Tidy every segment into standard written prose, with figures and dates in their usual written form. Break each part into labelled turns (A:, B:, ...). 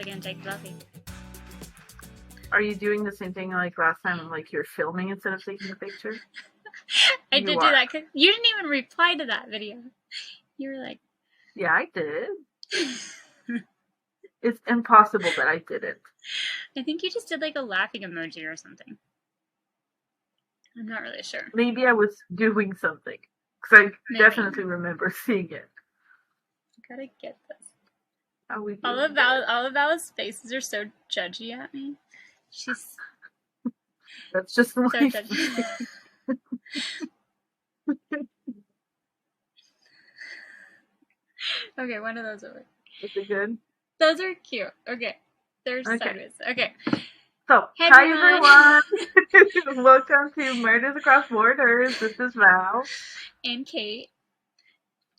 A: Again, take selfie.
B: Are you doing the same thing like last time? Like you're filming instead of taking a picture?
A: I did do that because you didn't even reply to that video. You were like,
B: yeah, I did. It's impossible that I didn't.
A: I think you just did like a laughing emoji or something. I'm not really sure.
B: Maybe I was doing something because I definitely remember seeing it.
A: I gotta get this.
B: All
A: of Vala's faces are so judgy at me. She's
B: that's just the
A: so
B: way.
A: judgy. Okay, one of those over.
B: Is it good?
A: Those are cute. Okay, they're sideways. Okay.
B: So,
A: hey,
B: hi everyone. Welcome to Murders Across Borders. This is Val.
A: And Kate.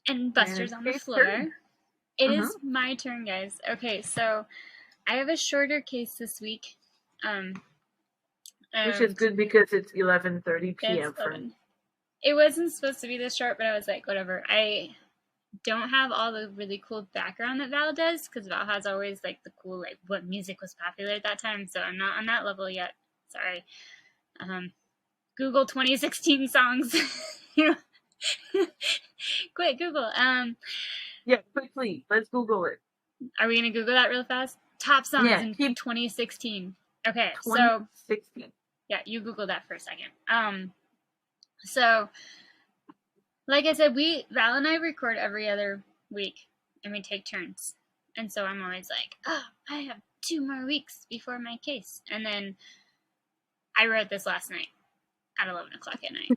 A: And Buster's on the floor. Turn. It is my turn, guys. Okay, so I have a shorter case this week.
B: Which is good because it's 11:30 p.m.
A: It wasn't supposed to be this short, but I was like, whatever. I don't have all the really cool background that Val does, because Val has always like the cool, like, what music was popular at that time, so I'm not on that level yet. Sorry. Google 2016 songs. Quick, Google.
B: Yeah, quickly. Let's Google it.
A: Are we gonna Google that real fast? Top songs in 2016. Okay, 2016. So yeah, you Google that for a second. So like I said, Val and I record every other week, and we take turns. And so I'm always like, oh, I have 2 more weeks before my case. And then I wrote this last night at 11 o'clock at night.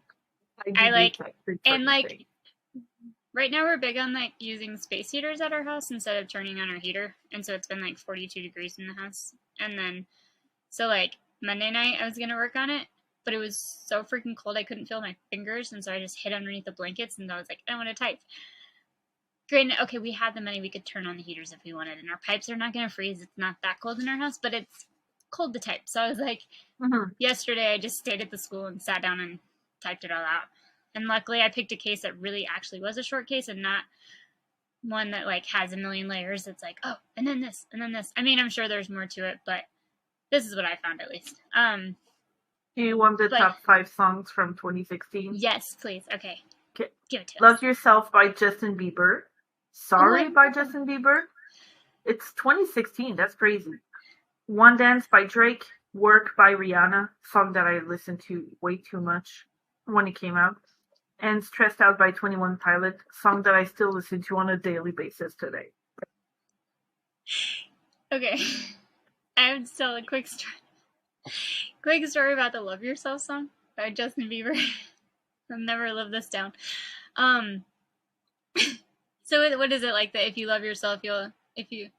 A: Right now we're big on like using space heaters at our house instead of turning on our heater. And so it's been like 42 degrees in the house. And then, so like Monday night I was going to work on it, but it was so freaking cold I couldn't feel my fingers. And so I just hid underneath the blankets and I was like, I don't want to type. Granted, okay, we had the money, we could turn on the heaters if we wanted, and our pipes are not going to freeze. It's not that cold in our house, but it's cold to type. So I was like, yesterday I just stayed at the school and sat down and typed it all out. And luckily I picked a case that really actually was a short case and not one that like has a million layers. It's like, oh, and then this, and then this. I mean, I'm sure there's more to it, but this is what I found at least.
B: Do you want the top 5 songs from 2016?
A: Yes, please. Okay. Give it to us.
B: Love Yourself by Justin Bieber. Sorry by Justin Bieber. It's 2016. That's crazy. One Dance by Drake. Work by Rihanna. Song that I listened to way too much when it came out. And Stressed Out by 21 Pilot. Song that I still listen to on a daily basis today.
A: Okay. I have to tell a quick story about the Love Yourself song by Justin Bieber. I'll never live this down. So what is it like that if you love yourself, I don't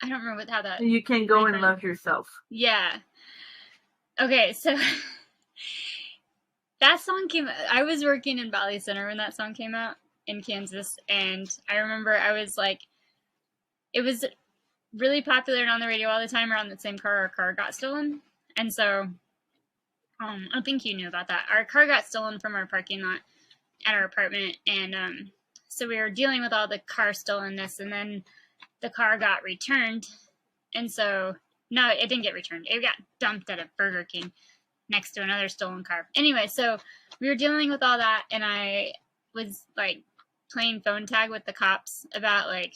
A: remember how that...
B: You can go and love yourself.
A: Yeah. Okay, so that song came... I was working in Valley Center when that song came out in Kansas, and I remember I was like... It was really popular and on the radio all the time around the same car. Our car got stolen, and so... I think you knew about that. Our car got stolen from our parking lot at our apartment, and so we were dealing with all the car stolenness, and then the car got returned, and so, no, it didn't get returned. It got dumped at a Burger King next to another stolen car. Anyway, so we were dealing with all that, and I was, like, playing phone tag with the cops about, like,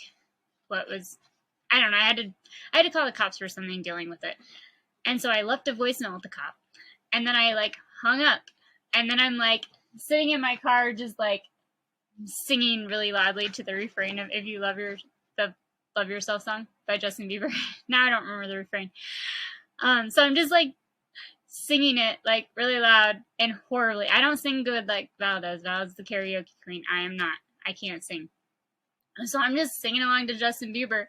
A: what was, I don't know, I had to call the cops for something dealing with it. And so I left a voicemail with the cop, and then I, like, hung up, and then I'm, like, sitting in my car just, like, singing really loudly to the refrain of If You Love the Love Yourself song by Justin Bieber. Now I don't remember the refrain. So I'm just, like, singing it, like, really loud and horribly. I don't sing good like Val does. Val's the karaoke queen. I am not. I can't sing. So I'm just singing along to Justin Bieber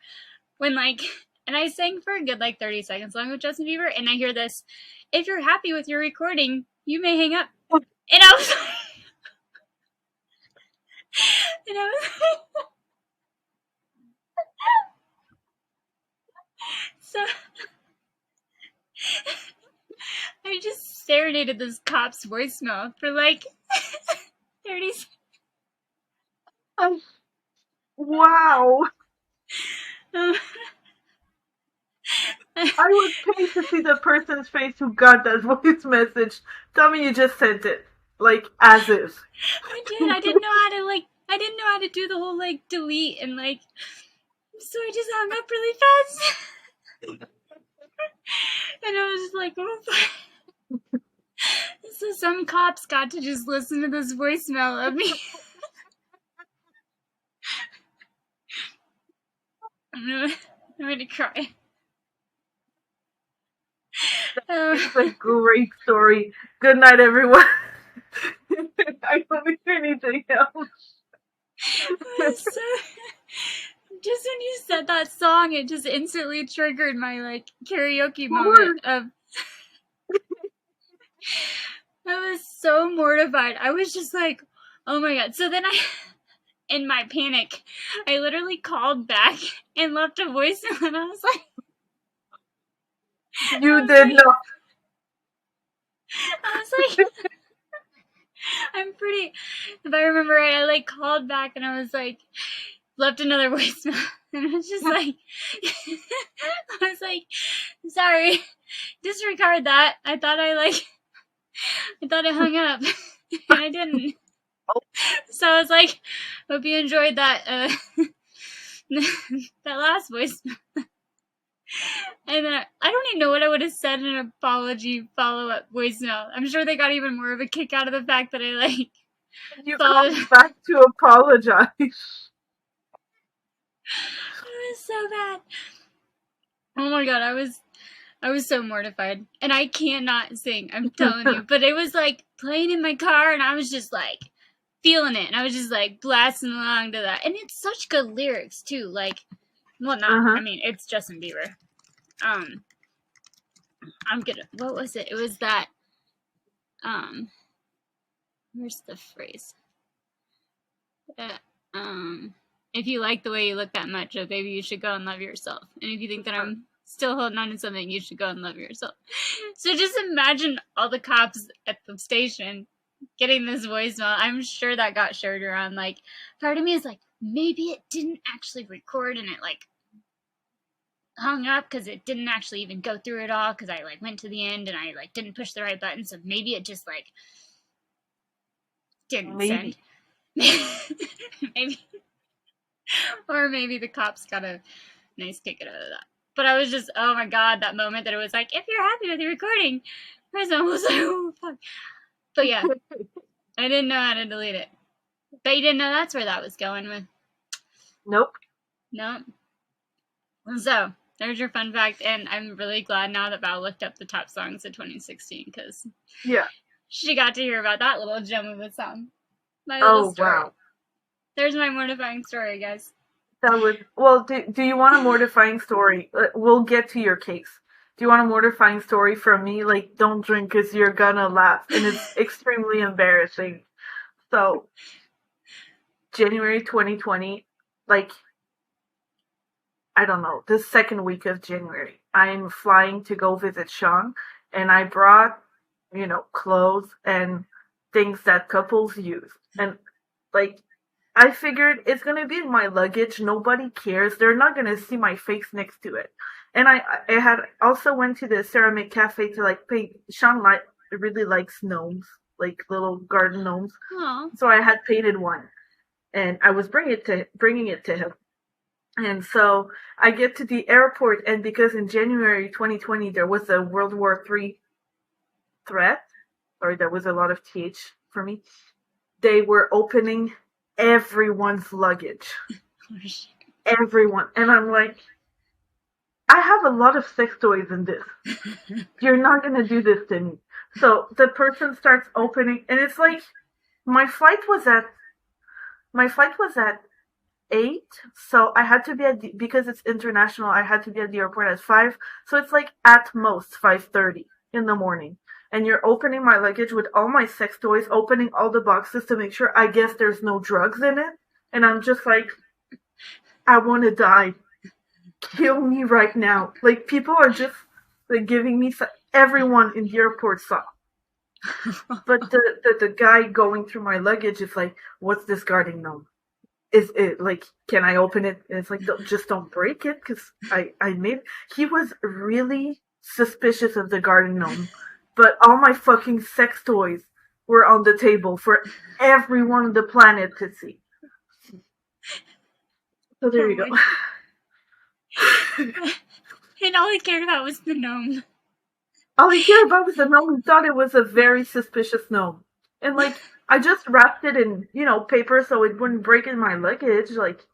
A: when, like, and I sang for a good, like, 30 seconds along with Justin Bieber, and I hear this, if you're happy with your recording, you may hang up. And I was like, so I just serenaded this cop's voicemail for like 30 seconds.
B: Wow. I would pay to see the person's face who got that voice message. Tell me you just sent it. Like, as is.
A: I did. I didn't know how to I didn't know how to do the whole delete and so I just hung up really fast. And I was just like, oh fuck. So some cops got to just listen to this voicemail of me. I'm gonna cry.
B: It's a great story. Good night, everyone. I don't need anything else.
A: So, just when you said that song, it just instantly triggered my karaoke moment of. I was so mortified. I was just like, oh my god. So then in my panic, I literally called back and left a voicemail, and I was like,
B: you did not.
A: I was like, I'm pretty. If I remember right, I called back and I was like, left another voicemail, and I was just like, I was like, sorry, disregard that. I thought I hung up, and I didn't. So I was like, hope you enjoyed that that last voicemail. And then I don't even know what I would have said in an apology follow-up voicemail. I'm sure they got even more of a kick out of the fact that I
B: you called back to apologize. It
A: was so bad. Oh my god, I was so mortified. And I cannot sing, I'm telling you. But it was playing in my car, and I was just feeling it. And I was just blasting along to that. And it's such good lyrics too. I mean, it's Justin Bieber. What was it? It was that, where's the phrase? If you like the way you look that much, baby, you should go and love yourself. And if you think that I'm still holding on to something, you should go and love yourself. So just imagine all the cops at the station getting this voicemail. I'm sure that got shared around. Part of me is maybe it didn't actually record and it hung up because it didn't actually even go through it all because I went to the end and I didn't push the right button, so maybe it just didn't send. Maybe. Or maybe the cops got a nice kick out of that. But I was just, oh my god, that moment that it was if you're happy with the recording, I was almost oh fuck. But yeah, I didn't know how to delete it. But you didn't know that's where that was going with.
B: Nope.
A: So there's your fun fact, and I'm really glad now that Val looked up the top songs of 2016 because she got to hear about that little gem of a song. My little story. Wow. There's my mortifying story, guys.
B: That was well. Do you want a mortifying story? We'll get to your case. Do you want a mortifying story from me? Don't drink because you're gonna laugh, and it's extremely embarrassing. So, January 2020, I don't know, the second week of January, I'm flying to go visit Sean, and I brought, clothes and things that couples use. And, I figured it's going to be in my luggage. Nobody cares. They're not going to see my face next to it. And I had also went to the ceramic cafe to, paint. Sean really likes gnomes, little garden gnomes.
A: Aww.
B: So I had painted one. And I was bringing it to him. And so I get to the airport, and because in January 2020 there was a World War III threat, or there was a lot of TH for me, they were opening everyone's luggage. Everyone. And I'm like, I have a lot of sex toys in this. You're not going to do this to me. So the person starts opening, and it's my flight was at 8, so I had to be because it's international, I had to be at the airport at 5, so it's at most 5:30 in the morning, and you're opening my luggage with all my sex toys, opening all the boxes to make sure, I guess there's no drugs in it, and I'm just I want to die. Kill me right now. People are just giving me, everyone in the airport saw. But the guy going through my luggage is what's this guarding gnome? is it like, can I open it? And it's like, just don't break it, because I made. He was really suspicious of the garden gnome, but all my fucking sex toys were on the table for everyone on the planet to see. So there you go.
A: And all he cared about was the gnome.
B: All he cared about was the gnome. He thought it was a very suspicious gnome. And, like, I just wrapped it in, paper so it wouldn't break in my luggage, like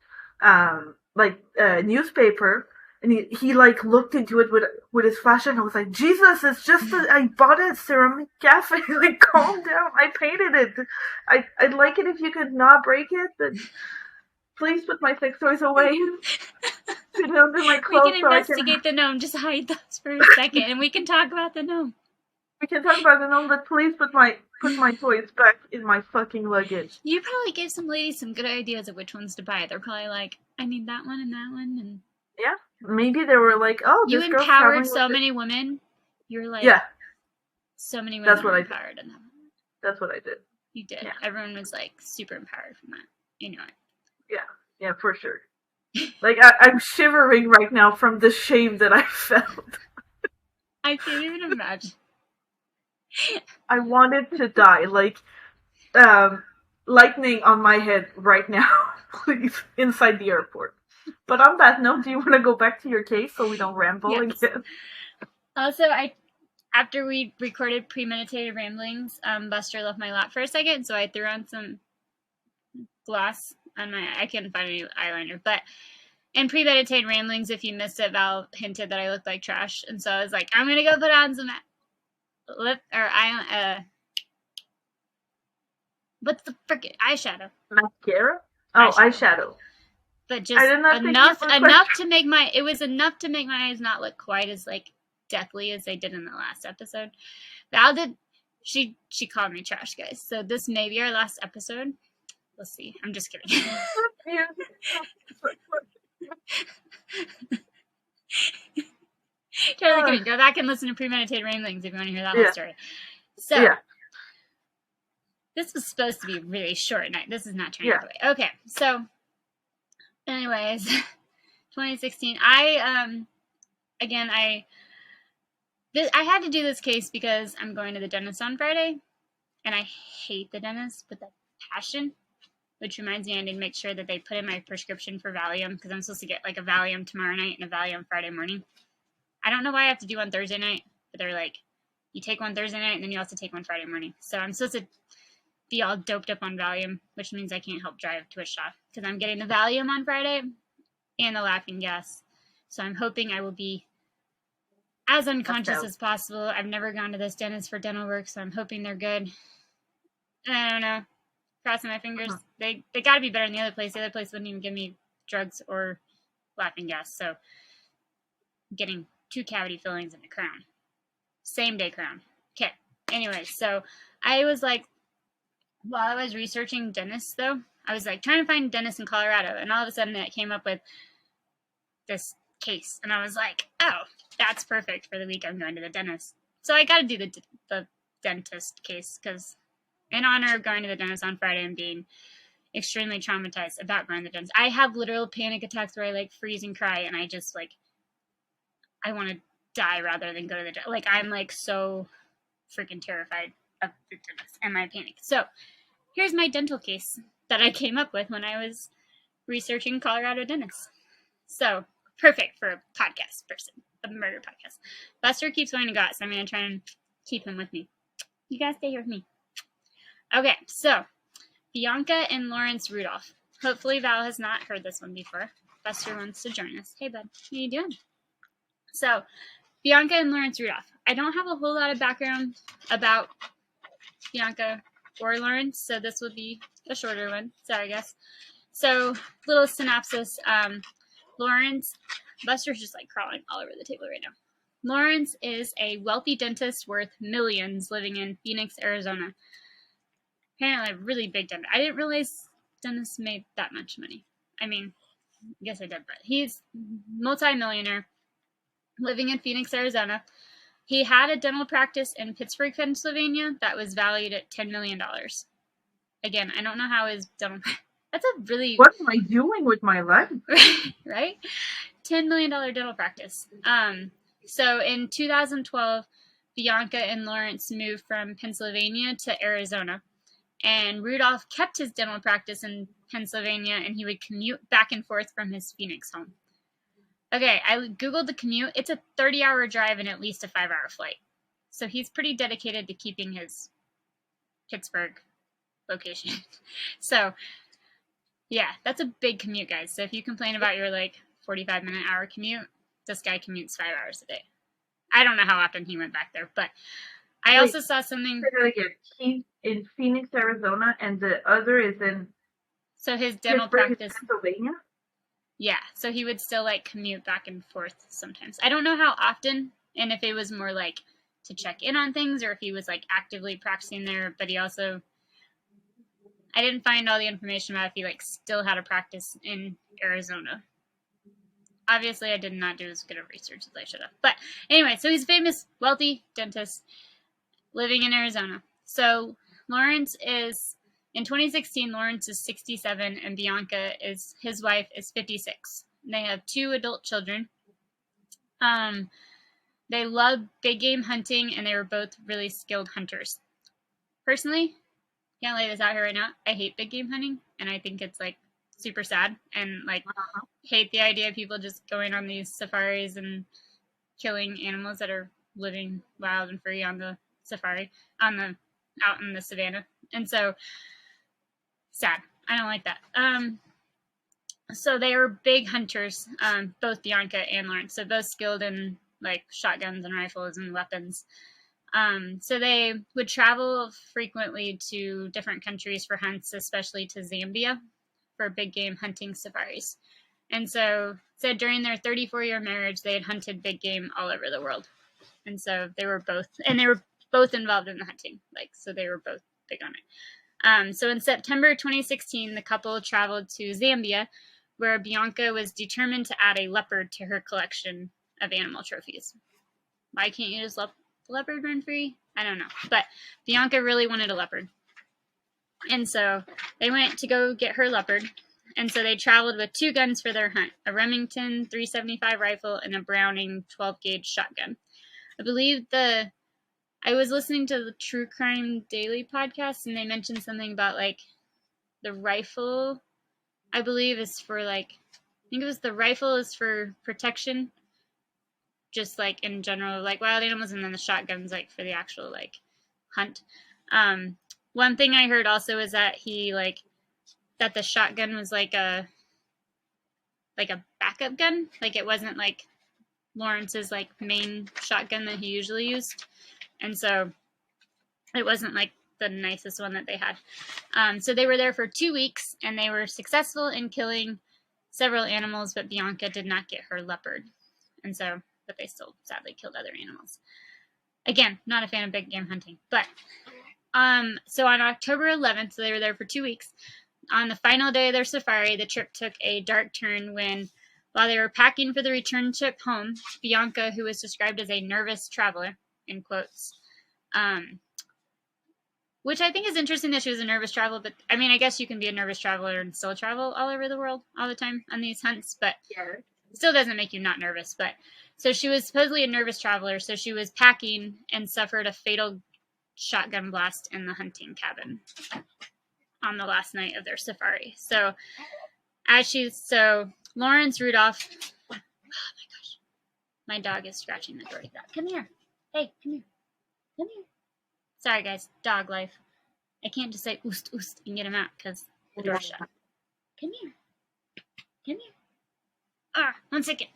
B: newspaper. And he like looked into it with his flashlight, and I was like, Jesus, it's just I bought it at Ceramic Cafe. Like, calm down. I painted it. I'd like it if you could not break it, but please put my sex toys away. Put it under my clothes.
A: We can investigate the gnome. Just hide those for a second, and we can talk about the gnome.
B: We can talk about the gnome, but please put my toys back in my fucking luggage.
A: You probably gave some ladies some good ideas of which ones to buy. They're probably like, I need that one and that one, and
B: yeah, maybe they were like, oh,
A: you empowered so many women. You're like,
B: yeah,
A: so many women.
B: That's what I
A: empowered
B: did.
A: In that.
B: That's what I did.
A: You did.
B: Yeah.
A: Everyone was like super empowered from that. You know it.
B: Yeah, for sure. Like, I'm shivering right now from the shame that I felt.
A: I can't even imagine.
B: I wanted to die. Like, lightning on my head right now, please, inside the airport. But on that note, do you want to go back to your case so we don't ramble again?
A: Also, after we recorded premeditated ramblings, Buster left my lap for a second, so I threw on some gloss on my. I couldn't find any eyeliner, but in premeditated ramblings, if you missed it, Val hinted that I looked like trash, and so I was like, I'm gonna go put on some lip or eye. What's the frickin' eyeshadow?
B: Mascara? Oh, eyeshadow.
A: But just enough to make my. It was enough to make my eyes not look quite as like deathly as they did in the last episode. Val did. She called me trash, guys. So this may be our last episode. We'll see. I'm just kidding. Totally kidding. Go back and listen to premeditated ramblings if you want to hear that whole story. So this was supposed to be a really short night. This is not turning out the way. Okay, so anyways, 2016. I had to do this case because I'm going to the dentist on Friday, and I hate the dentist with a passion. Which reminds me, I need to make sure that they put in my prescription for Valium, because I'm supposed to get like a Valium tomorrow night and a Valium Friday morning. I don't know why I have to do one Thursday night, but they're like, you take one Thursday night and then you also take one Friday morning. So I'm supposed to be all doped up on Valium, which means I can't help drive to Wichita, because I'm getting the Valium on Friday and the laughing gas. So I'm hoping I will be as unconscious as possible. I've never gone to this dentist for dental work, so I'm hoping they're good. I don't know. Crossing my fingers. They got to be better than the other place. The other place wouldn't even give me drugs or laughing gas. So I'm getting 2 cavity fillings in the crown. Same day crown. Okay. Anyway, so I was like, while I was researching dentists, though, I was like trying to find dentists in Colorado, and all of a sudden it came up with this case, and I was like, oh, that's perfect for the week I'm going to the dentist. So I got to do the dentist case, because in honor of going to the dentist on Friday and being extremely traumatized about going to the dentist. I have literal panic attacks where I like freeze and cry, and I just like, I want to die rather than go to the dentist. Like, I'm like so freaking terrified of the dentist and my panic. So here's my dental case that I came up with when I was researching Colorado dentists. So perfect for a podcast person, a murder podcast. Buster keeps wanting to go out, so I'm going to try and keep him with me. You guys stay here with me. Okay, so Bianca and Lawrence Rudolph. Hopefully Val has not heard this one before. Buster wants to join us. Hey, bud. How you doing? So, Bianca and Lawrence Rudolph. I don't have a whole lot of background about Bianca or Lawrence, so this will be a shorter one. Sorry, guys. So, little synopsis. Lawrence, Buster's just like crawling all over the table right now. Lawrence is a wealthy dentist worth millions living in Phoenix, Arizona. Apparently a really big dentist. I didn't realize dentists made that much money. I mean, I guess I did, but he's multi-millionaire living in Phoenix, Arizona. He had a dental practice in Pittsburgh, Pennsylvania that was valued at $10 million. Again, I don't know how his dental That's a really...
B: What am I doing with my life?
A: Right? $10 million dental practice. So in 2012, Bianca and Lawrence moved from Pennsylvania to Arizona. And Rudolph kept his dental practice in Pennsylvania, and he would commute back and forth from his Phoenix home. Okay, I Googled the commute. It's a 30-hour drive and at least a 5-hour flight. So he's pretty dedicated to keeping his Pittsburgh location. So, yeah, that's a big commute, guys. So if you complain about your, 45-minute hour commute, this guy commutes 5 hours a day. I don't know how often he went back there, but I also saw something...
B: Say that again. He's in Phoenix, Arizona, and the other is in...
A: So his dental practice...
B: Pennsylvania?
A: Yeah, so he would still, commute back and forth sometimes. I don't know how often, and if it was more, to check in on things, or if he was, actively practicing there, but he also... I didn't find all the information about if he, still had a practice in Arizona. Obviously, I did not do as good of research as I should have. But anyway, so he's a famous, wealthy dentist living in Arizona. So Lawrence is... In 2016, Lawrence is 67 and Bianca, his wife, is 56. They have 2 adult children. They love big game hunting, and they were both really skilled hunters. Personally, can't lay this out here right now, I hate big game hunting, and I think it's, super sad, and, hate the idea of people just going on these safaris and killing animals that are living wild and free on the safari, out in the savannah. And so... sad. I don't like that. So they were big hunters, both Bianca and Lawrence. So both skilled in shotguns and rifles and weapons. So they would travel frequently to different countries for hunts, especially to Zambia for big game hunting safaris. And so during their 34-year marriage, they had hunted big game all over the world. And so they were both involved in the hunting. So they were both big on it. So in September 2016, the couple traveled to Zambia, where Bianca was determined to add a leopard to her collection of animal trophies. Why can't you just let the leopard run free? I don't know. But Bianca really wanted a leopard. And so they went to go get her leopard. And so they traveled with 2 guns for their hunt, a Remington 375 rifle and a Browning 12-gauge shotgun. I believe I was listening to the True Crime Daily podcast, and they mentioned something about, the rifle, I believe, is for, I think it was the rifle is for protection, just, in general, wild animals, and then the shotgun's, for the actual, hunt. One thing I heard also is that he, that the shotgun was, a backup gun. It wasn't, Lawrence's, main shotgun that he usually used. And so it wasn't the nicest one that they had. So they were there for 2 weeks, and they were successful in killing several animals, but Bianca did not get her leopard. And so, but they still sadly killed other animals. Again, not a fan of big game hunting. But, so on October 11th, so they were there for 2 weeks. On the final day of their safari, the trip took a dark turn when, while they were packing for the return trip home, Bianca, who was described as a nervous traveler, in quotes, which I think is interesting that she was a nervous traveler, but I mean, I guess you can be a nervous traveler and still travel all over the world all the time on these hunts, but it still doesn't make you not nervous. But so she was supposedly a nervous traveler, so she was packing and suffered a fatal shotgun blast in the hunting cabin on the last night of their safari. So Lawrence Rudolph, oh my gosh, my dog is scratching the door. Come here. Hey, come here. Come here. Sorry, guys. Dog life. I can't just say oost, oost, and get him out because the door's shut. Come here. Come here. 1 second.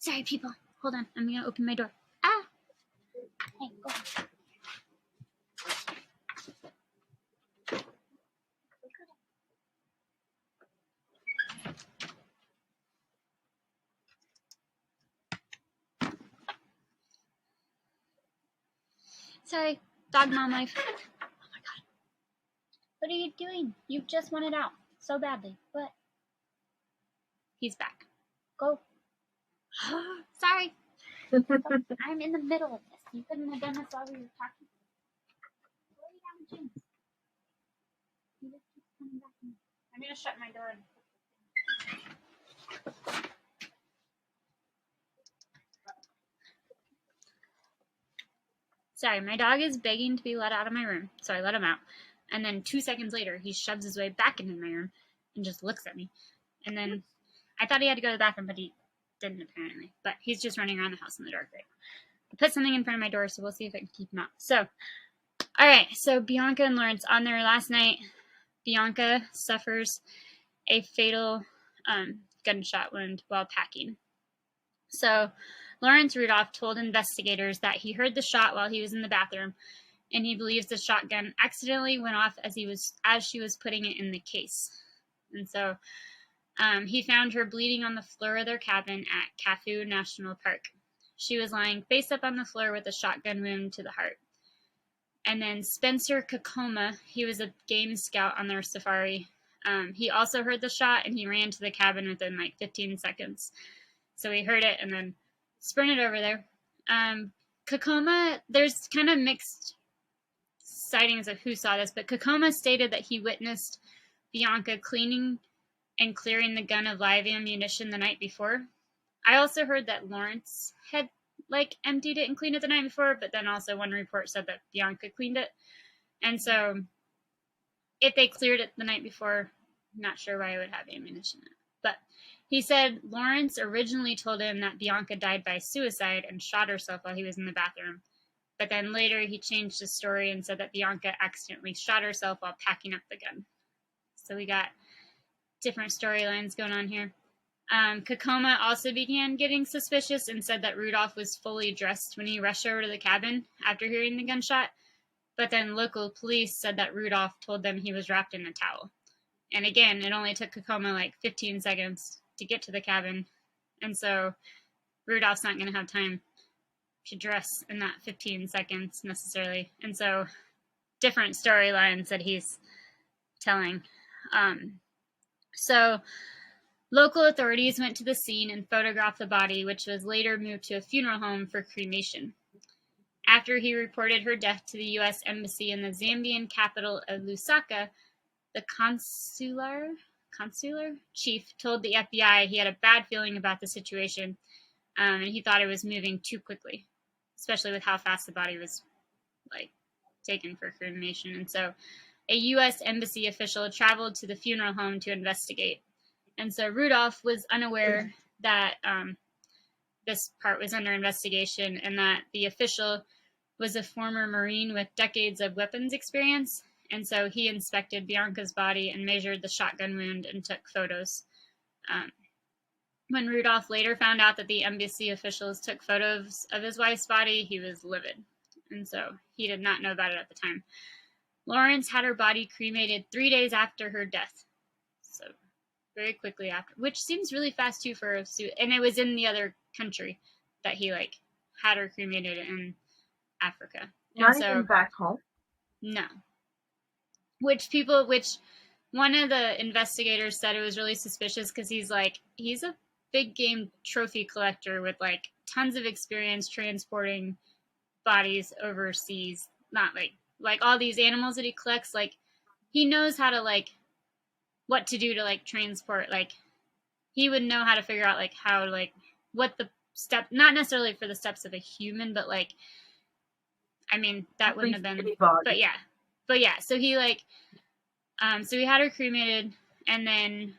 A: Sorry, people. Hold on. I'm going to open my door. Hey, go. Sorry, dog mom life. Oh my god. What are you doing? You just wanted out so badly. What? He's back. Go. Sorry. I'm in the middle of this. You couldn't have done this while we were talking. Slow down, James. He just keeps coming back in. I'm going just shut my door. Sorry, my dog is begging to be let out of my room, so I let him out. And then 2 seconds later, he shoves his way back into my room and just looks at me. And then I thought he had to go to the bathroom, but he didn't apparently. But he's just running around the house in the dark right now. I put something in front of my door, so we'll see if I can keep him out. So, all right, so Bianca and Lawrence on there last night. Bianca suffers a fatal gunshot wound while packing. So Lawrence Rudolph told investigators that he heard the shot while he was in the bathroom, and he believes the shotgun accidentally went off as she was putting it in the case. And so he found her bleeding on the floor of their cabin at Kafue National Park. She was lying face up on the floor with a shotgun wound to the heart. And then Spencer Kakoma, he was a game scout on their safari. He also heard the shot, and he ran to the cabin within like 15 seconds. So he heard it and then sprinted over there. Kakoma, there's kind of mixed sightings of who saw this, but Kakoma stated that he witnessed Bianca cleaning and clearing the gun of live ammunition the night before. I also heard that Lawrence had emptied it and cleaned it the night before, but then also one report said that Bianca cleaned it. And so if they cleared it the night before, I'm not sure why it would have ammunition in it. But he said Lawrence originally told him that Bianca died by suicide and shot herself while he was in the bathroom. But then later he changed his story and said that Bianca accidentally shot herself while packing up the gun. So we got different storylines going on here. Kakoma also began getting suspicious and said that Rudolph was fully dressed when he rushed over to the cabin after hearing the gunshot. But then local police said that Rudolph told them he was wrapped in a towel. And again, it only took Kakoma 15 seconds to get to the cabin. And so Rudolph's not going to have time to dress in that 15 seconds necessarily. And so different storylines that he's telling. So local authorities went to the scene and photographed the body, which was later moved to a funeral home for cremation. After he reported her death to the U.S. Embassy in the Zambian capital of Lusaka, the consular chief told the FBI he had a bad feeling about the situation, and he thought it was moving too quickly, especially with how fast the body was taken for cremation. And so a U.S. Embassy official traveled to the funeral home to investigate. And so Rudolph was unaware that this part was under investigation and that the official was a former Marine with decades of weapons experience. And so he inspected Bianca's body and measured the shotgun wound and took photos. When Rudolph later found out that the embassy officials took photos of his wife's body, he was livid. And so he did not know about it at the time. Lawrence had her body cremated 3 days after her death. So very quickly after, which seems really fast too for a suit. And it was in the other country that he had her cremated in Africa.
B: Not even back home?
A: No. Which one of the investigators said it was really suspicious because he's a big game trophy collector with tons of experience transporting bodies overseas. Not like all these animals that he collects, he knows how to what to do to transport. He would know how to figure out how what the step, not necessarily for the steps of a human, but I mean that wouldn't have been, but yeah. So he so he had her cremated, and then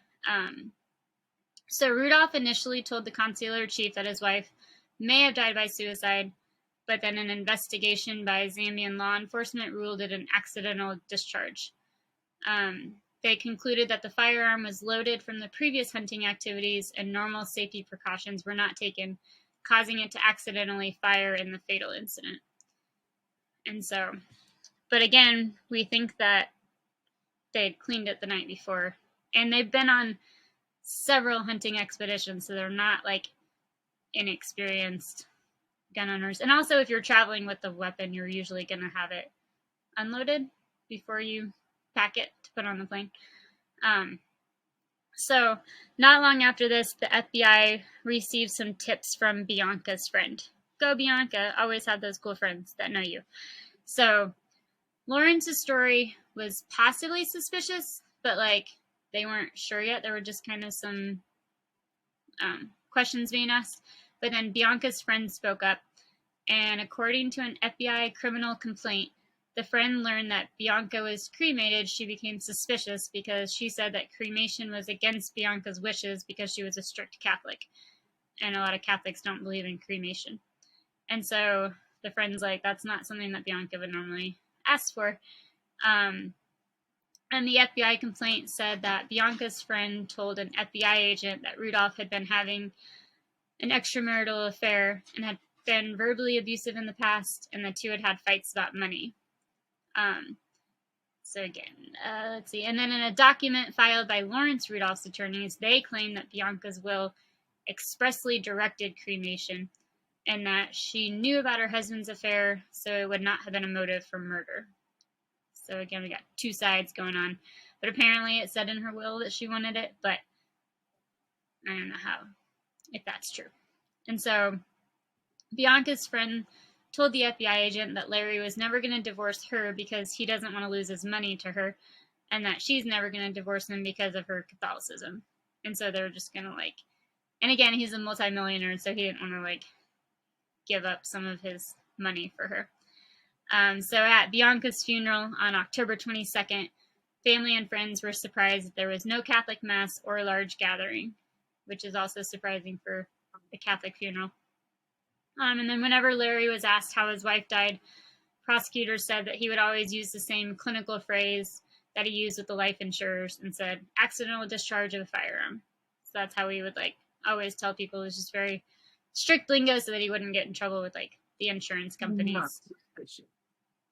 A: so Rudolph initially told the consular chief that his wife may have died by suicide, but then an investigation by Zambian law enforcement ruled it an accidental discharge. They concluded that the firearm was loaded from the previous hunting activities and normal safety precautions were not taken, causing it to accidentally fire in the fatal incident. And so, but again, we think that they'd cleaned it the night before. And they've been on several hunting expeditions, so they're not inexperienced gun owners. And also, if you're traveling with the weapon, you're usually going to have it unloaded before you pack it to put on the plane. So not long after this, the FBI received some tips from Bianca's friend. Go Bianca, always have those cool friends that know you. So Lawrence's story was possibly suspicious, but they weren't sure yet. There were just kind of some questions being asked. But then Bianca's friend spoke up, and according to an FBI criminal complaint, the friend learned that Bianca was cremated. She became suspicious because she said that cremation was against Bianca's wishes because she was a strict Catholic. And a lot of Catholics don't believe in cremation. And so the friend's like, that's not something that Bianca would normally ask for. And the FBI complaint said that Bianca's friend told an FBI agent that Rudolph had been having an extramarital affair and had been verbally abusive in the past, and the two had had fights about money. So again, let's see. And then in a document filed by Lawrence Rudolph's attorneys, they claim that Bianca's will expressly directed cremation and that she knew about her husband's affair, so it would not have been a motive for murder. So again, we got two sides going on. But apparently it said in her will that she wanted it, but I don't know if that's true. And so Bianca's friend told the FBI agent that Larry was never going to divorce her because he doesn't want to lose his money to her, and that she's never going to divorce him because of her Catholicism. And so they're just going to and again, he's a multimillionaire, so he didn't want to give up some of his money for her. So at Bianca's funeral on October 22nd, family and friends were surprised that there was no Catholic mass or large gathering, which is also surprising for a Catholic funeral. And then whenever Larry was asked how his wife died, prosecutors said that he would always use the same clinical phrase that he used with the life insurers and said, accidental discharge of a firearm. So that's how he would always tell people. It was just very strict lingo so that he wouldn't get in trouble with the insurance companies.
B: Not suspicious.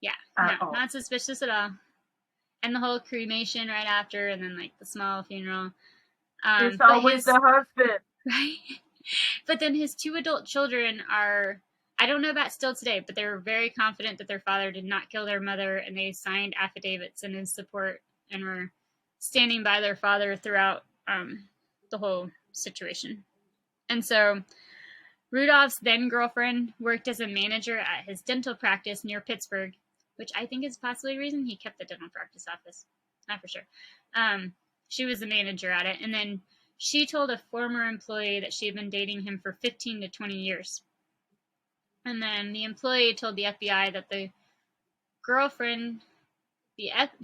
A: Yeah,
B: At all.
A: not suspicious at all. And the whole cremation right after, and then the small funeral.
B: It's always the husband.
A: Right? But then his two adult children are, I don't know about still today, but they were very confident that their father did not kill their mother, and they signed affidavits in his support and were standing by their father throughout the whole situation. And so Rudolph's then girlfriend worked as a manager at his dental practice near Pittsburgh, which I think is possibly the reason he kept the dental practice office. Not for sure. She was the manager at it, and then she told a former employee that she had been dating him for 15 to 20 years. And then the employee told the FBI that the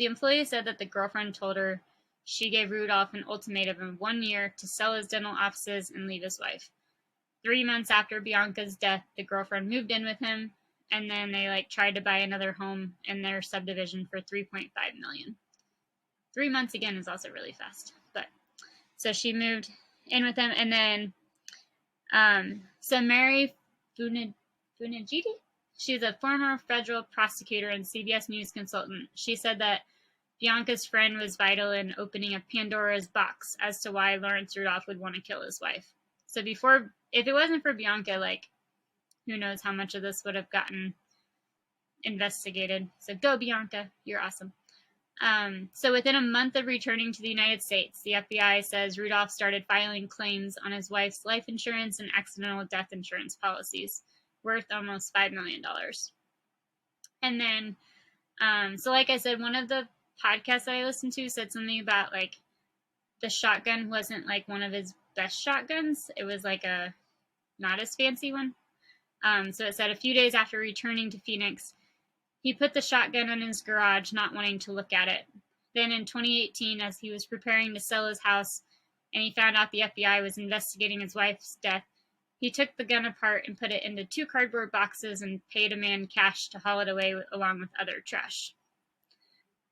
A: employee said that the girlfriend told her she gave Rudolph an ultimatum of 1 year to sell his dental offices and leave his wife. 3 months after Bianca's death, the girlfriend moved in with him, and then they tried to buy another home in their subdivision for $3.5 million. 3 months again is also really fast, but so she moved in with him, and then so Mary Funagiti, she's a former federal prosecutor and CBS News consultant. She said that Bianca's friend was vital in opening a Pandora's box as to why Lawrence Rudolph would want to kill his wife. So if it wasn't for Bianca, who knows how much of this would have gotten investigated. So go, Bianca, you're awesome. So within a month of returning to the United States, the FBI says Rudolph started filing claims on his wife's life insurance and accidental death insurance policies, worth almost $5 million. And then, so like I said, one of the podcasts that I listened to said something about the shotgun wasn't one of his best shotguns. It was a not as fancy one. So it said a few days after returning to Phoenix, he put the shotgun in his garage, not wanting to look at it. Then in 2018, as he was preparing to sell his house and he found out the FBI was investigating his wife's death, he took the gun apart and put it into 2 cardboard boxes and paid a man cash to haul it away along with other trash.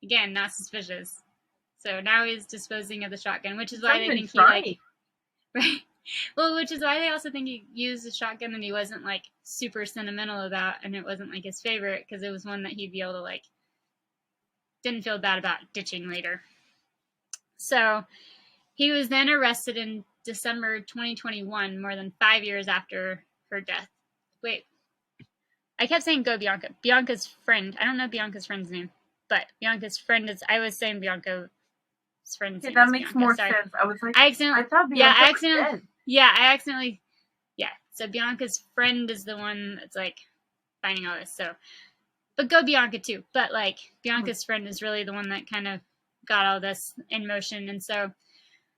A: Again, not suspicious. So now he's disposing of the shotgun, which is why they think he right? Well, which is why they also think he used a shotgun that he wasn't super sentimental about, and it wasn't his favorite, because it was one that he'd be able to didn't feel bad about ditching later. So he was then arrested in December 2021, more than 5 years after her death. Wait, I kept saying go Bianca. Bianca's friend. I don't know Bianca's friend's name, but Bianca's friend is. I was saying Bianca's friend's name.
B: That makes Bianca. More Sorry. Sense. I was
A: I
B: thought Bianca was dead.
A: So Bianca's friend is the one that's finding all this. So, but go Bianca too. But Bianca's friend is really the one that kind of got all this in motion. And so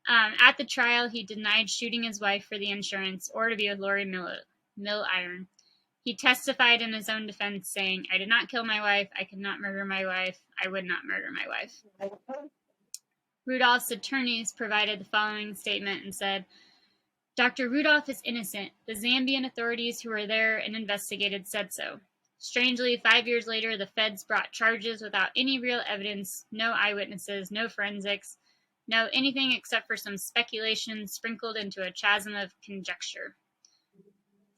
A: at the trial, he denied shooting his wife for the insurance or to be with Lori Milliron. He testified in his own defense, saying, "I did not kill my wife. I could not murder my wife. I would not murder my wife." Rudolph's attorneys provided the following statement and said, "Dr. Rudolph is innocent. The Zambian authorities who were there and investigated said so. Strangely, 5 years later, the feds brought charges without any real evidence, no eyewitnesses, no forensics, no anything except for some speculation sprinkled into a chasm of conjecture."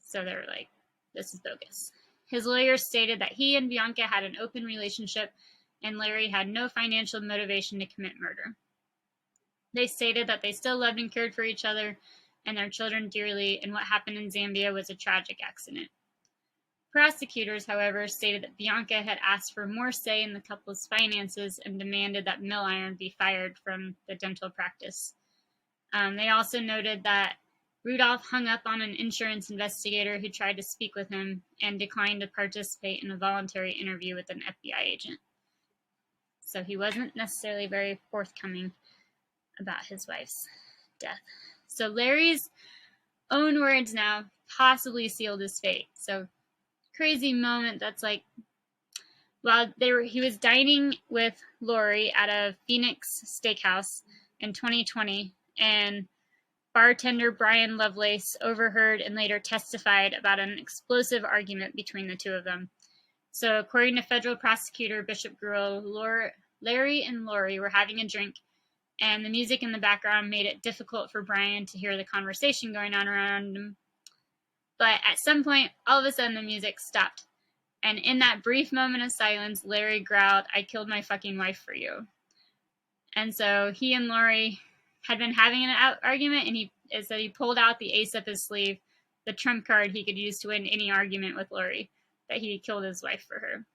A: So they were like, this is bogus. His lawyers stated that he and Bianca had an open relationship and Larry had no financial motivation to commit murder. They stated that they still loved and cared for each other and their children dearly, and what happened in Zambia was a tragic accident. Prosecutors, however, stated that Bianca had asked for more say in the couple's finances and demanded that Milliron be fired from the dental practice. They also noted that Rudolph hung up on an insurance investigator who tried to speak with him and declined to participate in a voluntary interview with an FBI agent. So he wasn't necessarily very forthcoming about his wife's death. So Larry's own words now possibly sealed his fate. So crazy moment that's like, while he was dining with Lori at a Phoenix steakhouse in 2020, and bartender Brian Lovelace overheard and later testified about an explosive argument between the two of them. So according to federal prosecutor Bishop Gruel, Larry and Lori were having a drink, and the music in the background made it difficult for Brian to hear the conversation going on around him. But at some point, all of a sudden, the music stopped. And in that brief moment of silence, Larry growled, "I killed my fucking wife for you." And so he and Lori had been having an argument, and he said he pulled out the ace up his sleeve, the trump card he could use to win any argument with Lori, that he killed his wife for her.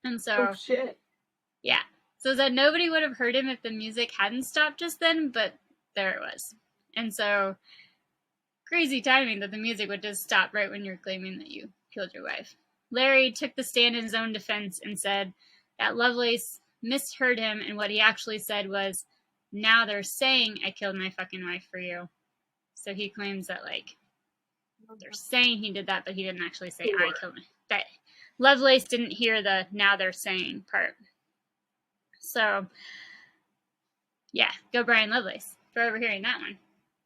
A: And so,
B: oh shit,
A: yeah. So that nobody would have heard him if the music hadn't stopped just then, but there it was. And so, crazy timing that the music would just stop right when you're claiming that you killed your wife. Larry took the stand in his own defense and said that Lovelace misheard him, and what he actually said was, "Now they're saying I killed my fucking wife for you." So he claims that, like, they're saying he did that, but he didn't actually say I killed him. That Lovelace didn't hear the "now they're saying" part. So, yeah, go Brian Lovelace for overhearing that one.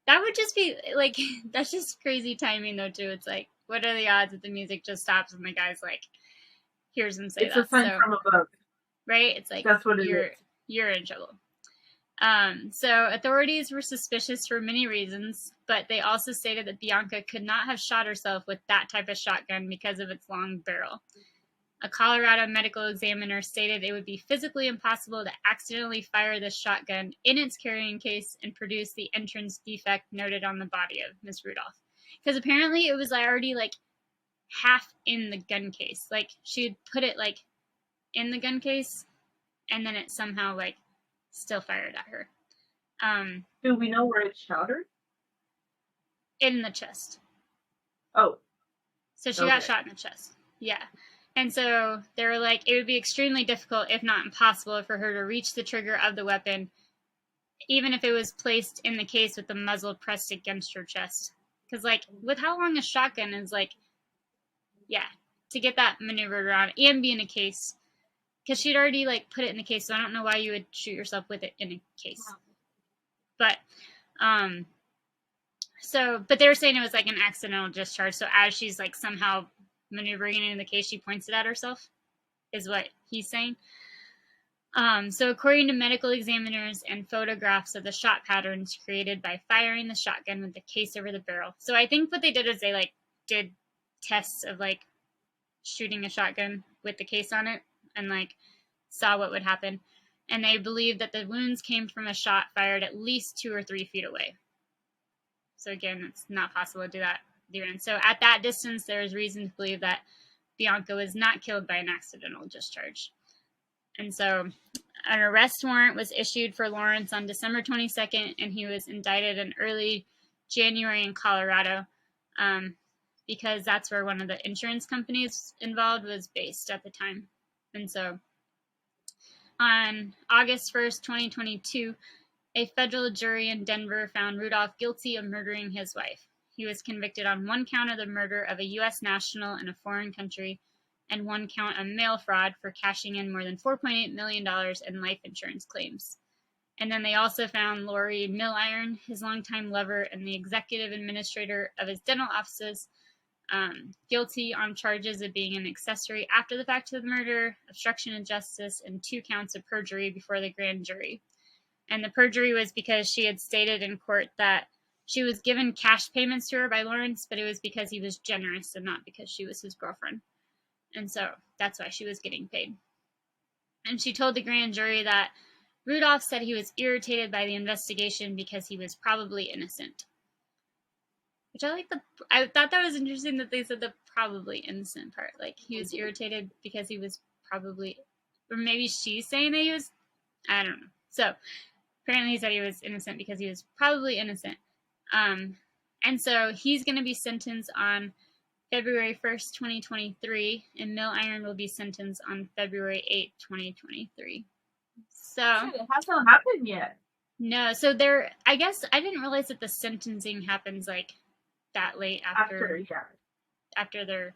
A: That would just be, like, that's just crazy timing, though, too. It's like, what are the odds that the music just stops and the guy's, like, hears him say
B: it's
A: that?
B: It's a sign from above.
A: Right? It's like,
B: that's what it is.
A: You're in trouble. So authorities were suspicious for many reasons, but they also stated that Bianca could not have shot herself with that type of shotgun because of its long barrel. A Colorado medical examiner stated it would be physically impossible to accidentally fire this shotgun in its carrying case and produce the entrance defect noted on the body of Miss Rudolph. Because apparently it was already, like, half in the gun case. Like, she'd put it, like, in the gun case, and then it somehow, like, still fired at her.
B: Do we know where it shot her?
A: In the chest.
B: Oh.
A: So she got shot in the chest. Yeah. And so they were like, it would be extremely difficult, if not impossible, for her to reach the trigger of the weapon, even if it was placed in the case with the muzzle pressed against her chest. Because, like, with how long a shotgun is, like, yeah, to get that maneuvered around and be in a case. Because she'd already, like, put it in the case, so I don't know why you would shoot yourself with it in a case. But, but they were saying it was, like, an accidental discharge. So as she's, like, somehow maneuvering it in the case, she points it at herself, is what he's saying. So according to medical examiners and photographs of the shot patterns created by firing the shotgun with the case over the barrel. So I think what they did is they, like, did tests of, like, shooting a shotgun with the case on it and, like, saw what would happen. And they believed that the wounds came from a shot fired at least 2 or 3 feet away. So again, it's not possible to do that. So at that distance, there is reason to believe that Bianca was not killed by an accidental discharge. And so an arrest warrant was issued for Lawrence on December 22nd, and he was indicted in early January in Colorado, because that's where one of the insurance companies involved was based at the time. And so On August 1st, 2022, a federal jury in Denver found Rudolph guilty of murdering his wife. He was convicted on one count of the murder of a U.S. national in a foreign country and one count of mail fraud for cashing in more than $4.8 million in life insurance claims. And then they also found Lori Milliron, his longtime lover and the executive administrator of his dental offices, guilty on charges of being an accessory after the fact to the murder, obstruction of justice, and 2 counts of perjury before the grand jury. And the perjury was because she had stated in court that she was given cash payments to her by Lawrence, but it was because he was generous and not because she was his girlfriend. And so that's why she was getting paid. And she told the grand jury that Rudolph said he was irritated by the investigation because he was probably innocent. Which I thought that was interesting that they said the probably innocent part. Like, he was irritated because he was probably, or maybe she's saying that he was, I don't know. So apparently he said he was innocent because he was probably innocent. And so he's going to be sentenced on February 1st, 2023, and Milliron will be sentenced on February 8th, 2023. So
B: it hasn't happened yet.
A: No, so I guess I didn't realize that the sentencing happens like that late after their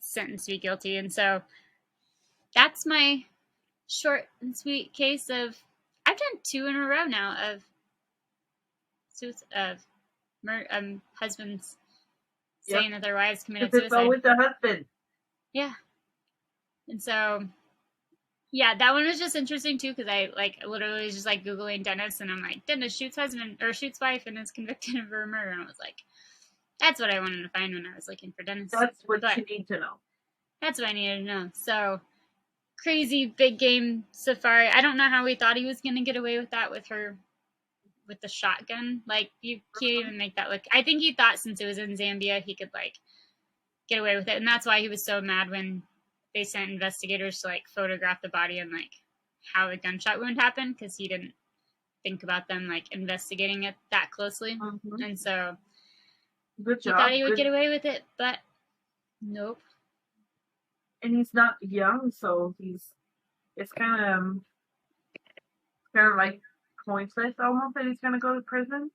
A: sentenced to be guilty. And so that's my short and sweet case of, I've done 2 in a row now of husbands saying that their wives committed suicide.
B: It's always the husband.
A: Yeah. And so, yeah, that one was just interesting too, because I literally was just Googling dentist, and I'm like, dentist shoots wife and is convicted of her murder. And I was like, that's what I wanted to find when I was looking for dentists.
B: That's what you need to know.
A: That's what I needed to know. So, crazy big game safari. I don't know how we thought he was going to get away with that with the shotgun. You can't even make that look. I think he thought since it was in Zambia, he could get away with it. And that's why he was so mad when they sent investigators to photograph the body and how the gunshot wound happened, because he didn't think about them investigating it that closely. Mm-hmm. And so he thought he would get away with it, but nope.
B: And he's not young, so it's kind of pointless almost that he's gonna go to prison.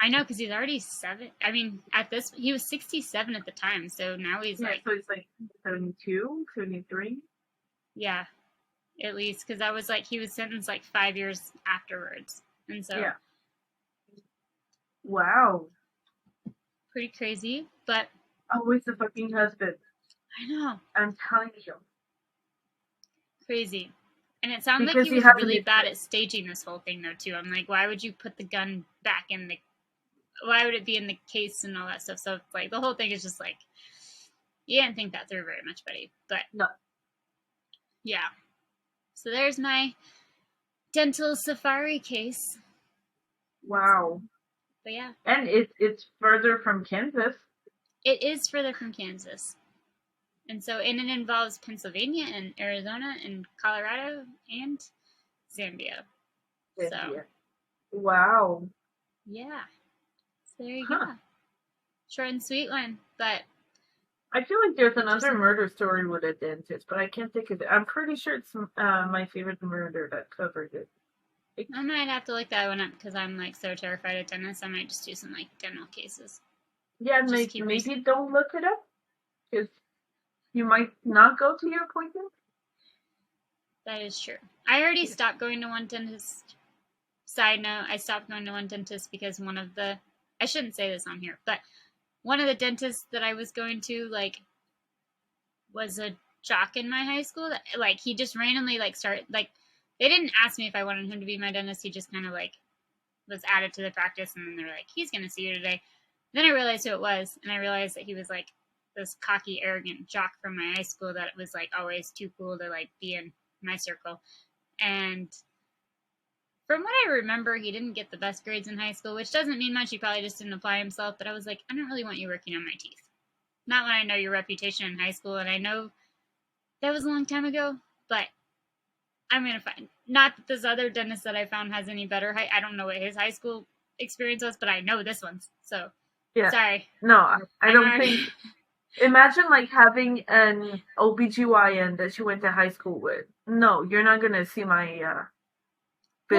A: I know, because he's already 7. I mean, he was 67 at the time, so now he's
B: so he's 72, 73.
A: Yeah, at least, because that was he was sentenced 5 years afterwards, and so
B: yeah. Wow.
A: Pretty crazy, but
B: always the fucking husband.
A: I know.
B: I'm telling you.
A: Crazy. And it sounds like he was really bad at staging this whole thing, though, too. I'm like, why would you put the gun back in why would it be in the case and all that stuff? So, the whole thing is just, you didn't think that through very much, buddy. But,
B: no.
A: Yeah. So, there's my dental safari case.
B: Wow.
A: But, yeah.
B: And it's further from Kansas.
A: It is further from Kansas. And so, it involves Pennsylvania and Arizona and Colorado and Zambia. So,
B: wow.
A: Yeah. So there you go. Short and sweet one, but
B: I feel like there's another murder story with a dentist, but I can't think of it. I'm pretty sure it's my favorite murder that covered it.
A: I might have to look that one up because I'm so terrified of dentists. I might just do some dental cases.
B: Yeah, maybe don't look it up because you might not go to your appointment.
A: That is true. I already stopped going to one dentist. Side note, I stopped going to one dentist because I shouldn't say this on here, but one of the dentists that I was going to, was a jock in my high school. That, he just randomly, started, they didn't ask me if I wanted him to be my dentist. He just kind of, was added to the practice, and then they were like, he's going to see you today. Then I realized who it was, and I realized that he was, this cocky, arrogant jock from my high school that was, always too cool to, be in my circle. And from what I remember, he didn't get the best grades in high school, which doesn't mean much. He probably just didn't apply himself. But I was like, I don't really want you working on my teeth. Not when I know your reputation in high school. And I know that was a long time ago. But I'm going to find. Not that this other dentist that I found has any better. I don't know what his high school experience was, but I know this one's. So, yeah. Sorry.
B: No, I don't think. Imagine like having an OBGYN that you went to high school with. No, you're not gonna see my
A: Well,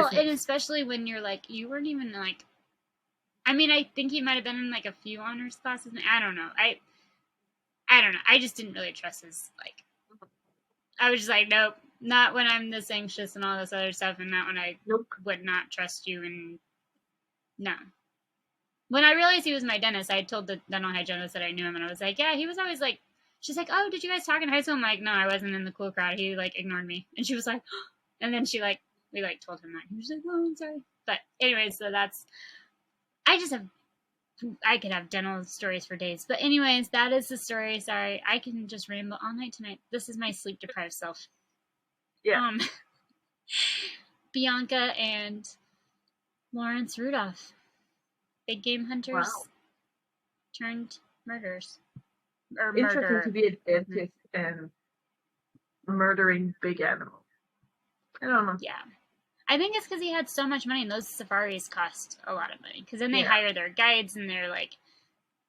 B: business.
A: and especially when you're like, you weren't even like, I mean, I think he might have been in like a few honors classes. I don't know. I don't know. I just didn't really trust his like. I was just like, nope, not when I'm this anxious and all this other stuff, and not when I
B: Nope.
A: would not trust you. And no. When I realized he was my dentist, I told the dental hygienist that I knew him, and I was like, yeah, he was always like, she's like, oh, did you guys talk in high school? I'm like, no, I wasn't in the cool crowd. He like ignored me, and she was like, and then she like, we like told him that. He was like, oh, I'm sorry. But anyways, so that's, I just have, I could have dental stories for days. But anyways, that is the story. Sorry, I can just ramble all night tonight. This is my sleep deprived self.
B: Yeah.
A: Bianca and Lawrence Rudolph, big game hunters
B: Wow.
A: turned murderers. Or
B: Interesting to
A: murderer.
B: be a dentist and murdering big animals. I don't know.
A: Yeah. I think it's because he had so much money, and those safaris cost a lot of money. Because then they
B: Yeah.
A: hire their guides, and they're like,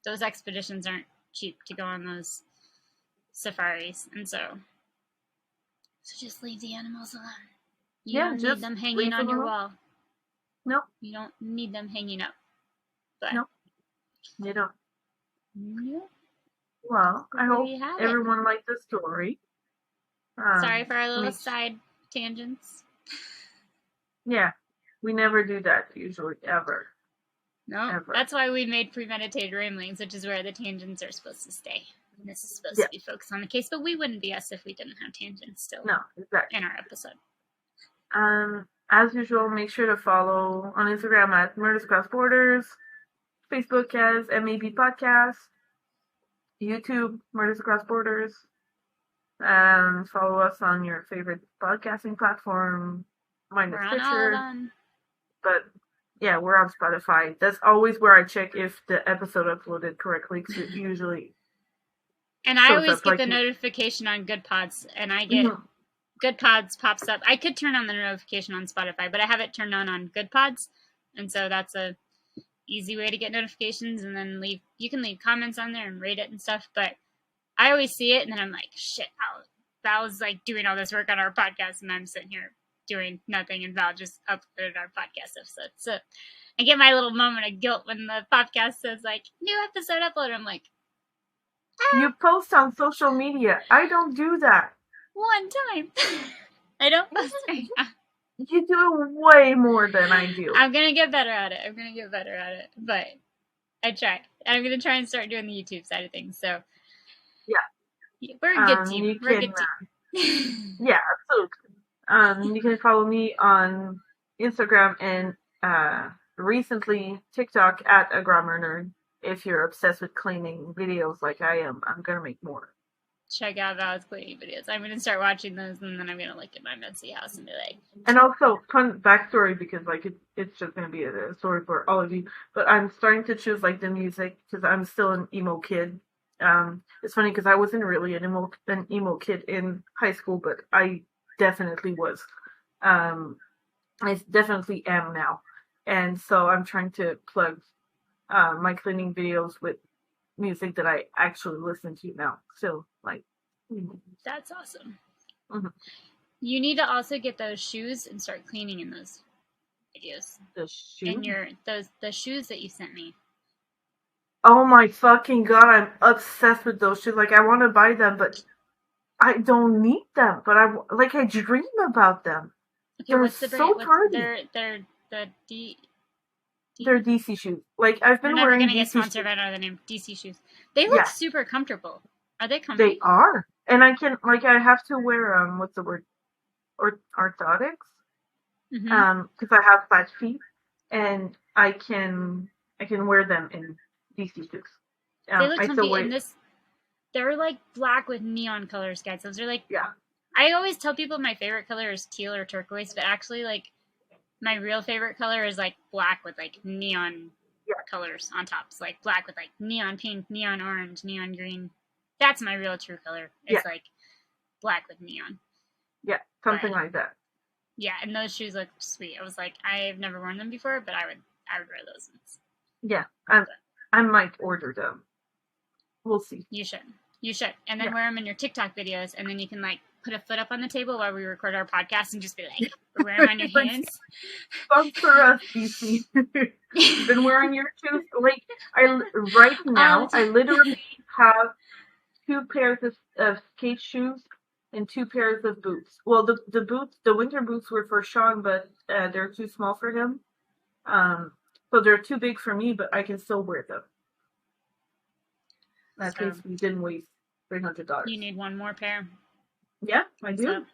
A: those expeditions aren't cheap to go on those safaris. And so just leave the animals alone. You
B: Yeah,
A: don't need
B: just
A: them
B: leave
A: hanging on
B: them
A: your
B: alone.
A: wall.
B: Nope.
A: You don't need them hanging up. But
B: Nope. You don't.
A: yeah.
B: Well, I
A: There
B: hope
A: you have it.
B: everyone liked the story.
A: Sorry for our little
B: Make-
A: side tangents.
B: Yeah, we never do that usually, ever.
A: No,
B: Ever.
A: that's why we made premeditated ramblings, which is where the tangents are supposed to stay. And this is supposed
B: Yeah.
A: to be focused on the case, but we wouldn't be us if we didn't have tangents still
B: No, exactly.
A: in our episode.
B: As usual, make sure to follow on Instagram at Murders Across Borders, Facebook as MAB Podcast, YouTube Murders Across Borders, and follow us on your favorite podcasting platform. Mine is
A: We're on all of
B: Stitcher,
A: them.
B: but yeah, we're on Spotify. That's always where I check if the episode uploaded correctly, because it usually
A: And I
B: shows
A: always
B: up
A: get
B: like
A: the notification on Good Pods, and I get Good Pods pops up. I could turn on the notification on Spotify, but I have it turned on Good Pods, and so that's a easy way to get notifications. And then you can leave comments on there and rate it and stuff. But I always see it, and then I'm like, shit, Val was like doing all this work on our podcast, and I'm sitting here doing nothing, and Val just uploaded our podcast episode. So I get my little moment of guilt when the podcast says like new episode uploaded. I'm like,
B: You post on social media. I don't do that.
A: one time. I don't post right now.
B: You do way more than I do.
A: I'm gonna get better at it. But I try. I'm gonna try and start doing the YouTube side of things. So
B: yeah,
A: we're a good team. We're a good
B: team. Yeah, absolutely. You can follow me on Instagram and recently TikTok at a grammar nerd. If you're obsessed with cleaning videos like I am, I'm gonna make more.
A: Check out Val's cleaning videos. I'm gonna start watching those, and then I'm gonna look at my messy house and be like.
B: And also, fun backstory, because like it's just gonna be a story for all of you. But I'm starting to choose like the music because I'm still an emo kid. It's funny because I wasn't really an emo kid in high school, but I definitely was. I definitely am now, and so I'm trying to plug my cleaning videos with music that I actually listen to now. So like,
A: That's awesome.
B: Mm-hmm.
A: You need to also get those shoes and start cleaning in those videos.
B: The shoes?
A: And the shoes that you sent me.
B: Oh my fucking god, I'm obsessed with those shoes. Like, I want to buy them, but I don't need them. But I dream about them.
A: Okay, what's the brand? They're
B: They're DC shoes. Like, I've been
A: we're never
B: wearing
A: gonna get sponsored by another name. DC shoes. They look super comfortable. Are they comfy?
B: They are. And I have to wear, what's the word? Orthotics? Because I have flat feet. And I can wear them in DC shoes.
A: They look comfy, and they're like black with neon colors, guys. Those are like, I always tell people my favorite color is teal or turquoise, but actually, like, my real favorite color is like black with like neon colors on top. So like black with like neon pink, neon orange, neon green. That's my real true color. It's like black with neon.
B: Yeah, something like that.
A: Yeah, and those shoes look sweet. I was like, I've never worn them before, but I would wear those ones.
B: Yeah, I might order them. We'll see.
A: You should. You should. And then
B: Yeah.
A: wear them in your TikTok videos, and then you can like put a foot up on the table while we record our podcast and just be like, wear them on your hands.
B: Sponsor us, DC. Been wearing your shoes. Like, right now, I literally have 2 pairs of skate shoes and 2 pairs of boots. Well, the boots, the winter boots were for Sean, but they're too small for him. So they're too big for me, but I can still wear them. At least we didn't waste $300.
A: You need one more pair.
B: Yeah, I do.
A: So,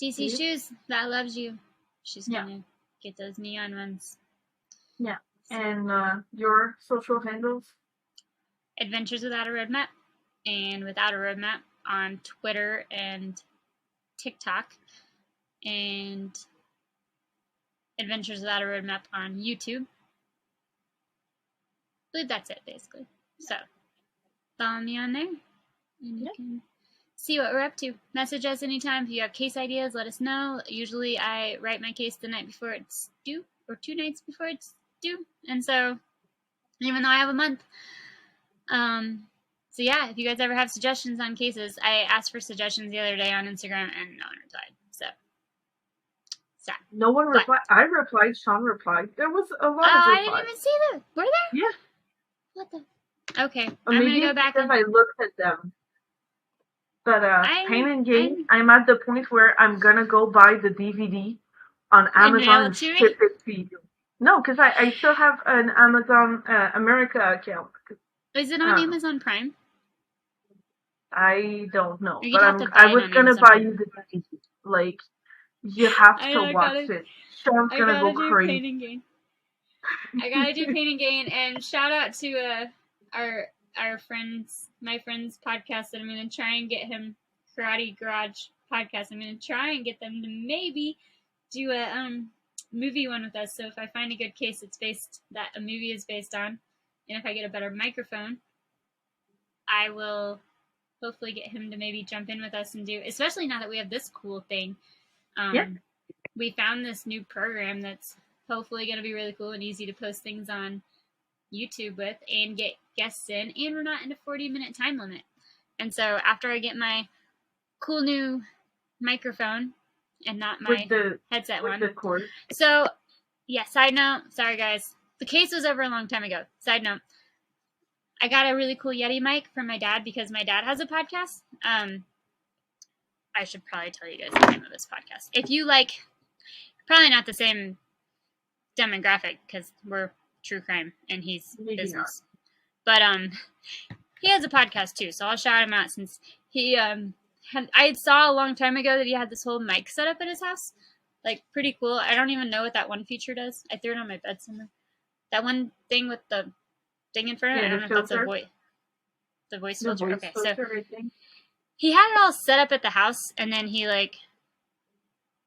A: DC Shoes, that loves you. She's gonna get those neon ones.
B: Yeah. And your social handles?
A: Adventures Without a Roadmap and Without a Roadmap on Twitter and TikTok, and Adventures Without a Roadmap on YouTube. I believe that's it, basically. So, follow me on there, and you can see what we're up to. Message us anytime. If you have case ideas, let us know. Usually I write my case the night before it's due, or 2 nights before it's due. And so, even though I have a month. So yeah, if you guys ever have suggestions on cases, I asked for suggestions the other day on Instagram and no one replied. So, sad.
B: No one replied. I replied. Sean replied. There was a lot of replies.
A: I didn't even see them. Were there?
B: Yeah.
A: What the? Okay, I'm gonna go back.
B: Because I looked at them. But Pain and Gain, I'm at the point where I'm gonna go buy the DVD on Amazon and ship it to you. No, because I still have an Amazon America account.
A: Is it on Amazon Prime?
B: I don't know, but I was gonna buy you the DVD. Like, you have to watch it. Sean's gonna go crazy.
A: Pain and Gain. I gotta do Pain and Gain, and shout out to our friends, my friend's podcast that I'm gonna try and get him, Karate Garage podcast. I'm gonna try and get them to maybe do a movie one with us. So if I find a good case that a movie is based on, and if I get a better microphone, I will hopefully get him to maybe jump in with us and do, especially now that we have this cool thing. We found this new program that's hopefully going to be really cool and easy to post things on YouTube with and get guests in, and we're not in a 40-minute time limit. And so after I get my cool new microphone and not my headset one.
B: The cord.
A: So, yeah, side note, sorry guys, the case was over a long time ago. Side note, I got a really cool Yeti mic from my dad because my dad has a podcast. I should probably tell you guys the name of this podcast. If you like, probably not the same demographic because we're true crime and he's business. But he has a podcast too, so I'll shout him out since he I saw a long time ago that he had this whole mic set up at his house. Like, pretty cool. I don't even know what that one feature does. I threw it on my bed somewhere. That one thing with the thing in front of it, I don't know if that's a voice. The voice filter? Okay, so he had it all set up at the house, and then he, like,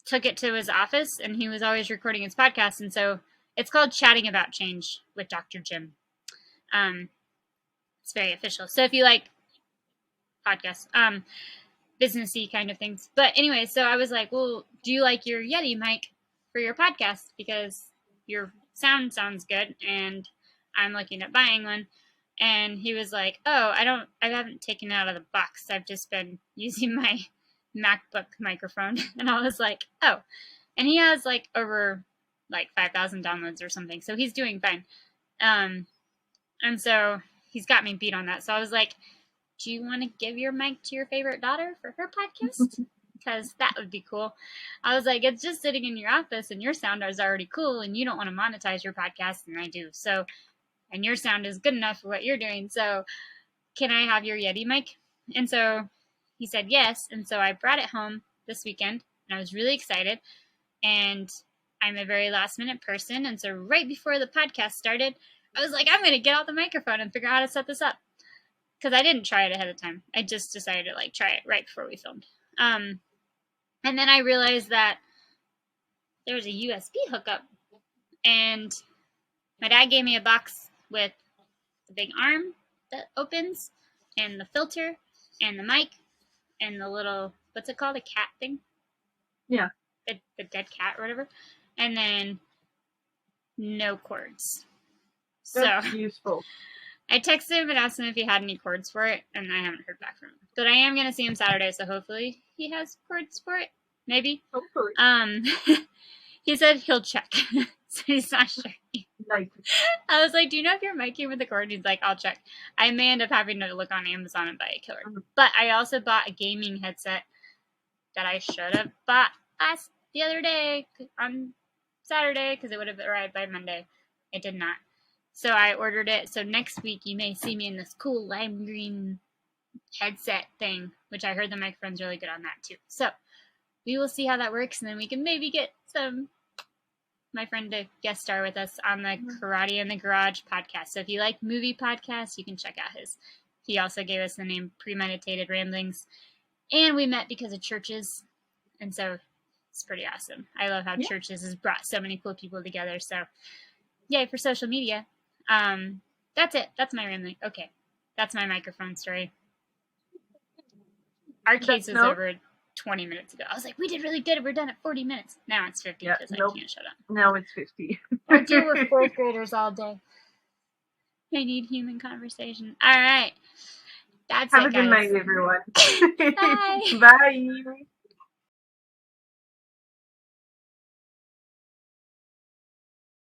A: took it to his office, and he was always recording his podcast, and so it's called Chatting About Change with Dr. Jim. It's very official. So if you like podcasts, businessy kind of things. But anyway, so I was like, well, do you like your Yeti mic for your podcast? Because your sound sounds good, and I'm looking at buying one. And he was like, oh, I haven't taken it out of the box. I've just been using my MacBook microphone. And I was like, oh. And he has like over like 5,000 downloads or something. So he's doing fine. And so he's got me beat on that. So I was like, do you want to give your mic to your favorite daughter for her podcast? Because that would be cool. I was like, it's just sitting in your office and your sound is already cool and you don't want to monetize your podcast, and I do. So, and your sound is good enough for what you're doing. So can I have your Yeti mic? And so he said yes. And so I brought it home this weekend and I was really excited. And I'm a very last minute person. And so right before the podcast started, I was like, I'm going to get out the microphone and figure out how to set this up. Because I didn't try it ahead of time. I just decided to like try it right before we filmed. And then I realized that there was a USB hookup. And my dad gave me a box with the big arm that opens, and the filter, and the mic, and the little, what's it called, a cat thing?
B: Yeah.
A: The dead cat or whatever. And then no cords.
B: That's useful.
A: I texted him and asked him if he had any cords for it, and I haven't heard back from him. But I am gonna see him Saturday, so hopefully he has cords for it. Maybe.
B: Hopefully.
A: He said he'll check, so he's not sure.
B: Nice.
A: I was like, "Do you know if your mic came with a cord?" He's like, "I'll check." I may end up having to look on Amazon and buy a killer. But I also bought a gaming headset that I should have bought the other day on Saturday because it would have arrived by Monday. It did not. So I ordered it. So next week you may see me in this cool lime green headset thing, which I heard the microphone's really good on that too. So we will see how that works, and then we can maybe get my friend to guest star with us on the Karate in the Garage podcast. So if you like movie podcasts, you can check out his. He also gave us the name Premeditated Ramblings. And we met because of churches. And so it's pretty awesome. I love how churches has brought so many cool people together. So yay for social media. That's it. That's my rambling. Okay. That's my microphone story. Our case was over 20 minutes ago. I was like, we did really good. We're done at 40 minutes. Now it's 50 because I can't shut up.
B: Now it's 50.
A: I deal with fourth graders all day. I need human conversation. All right. That's
B: Have
A: it,
B: a good
A: guys.
B: night, everyone.
A: Bye.
B: Bye.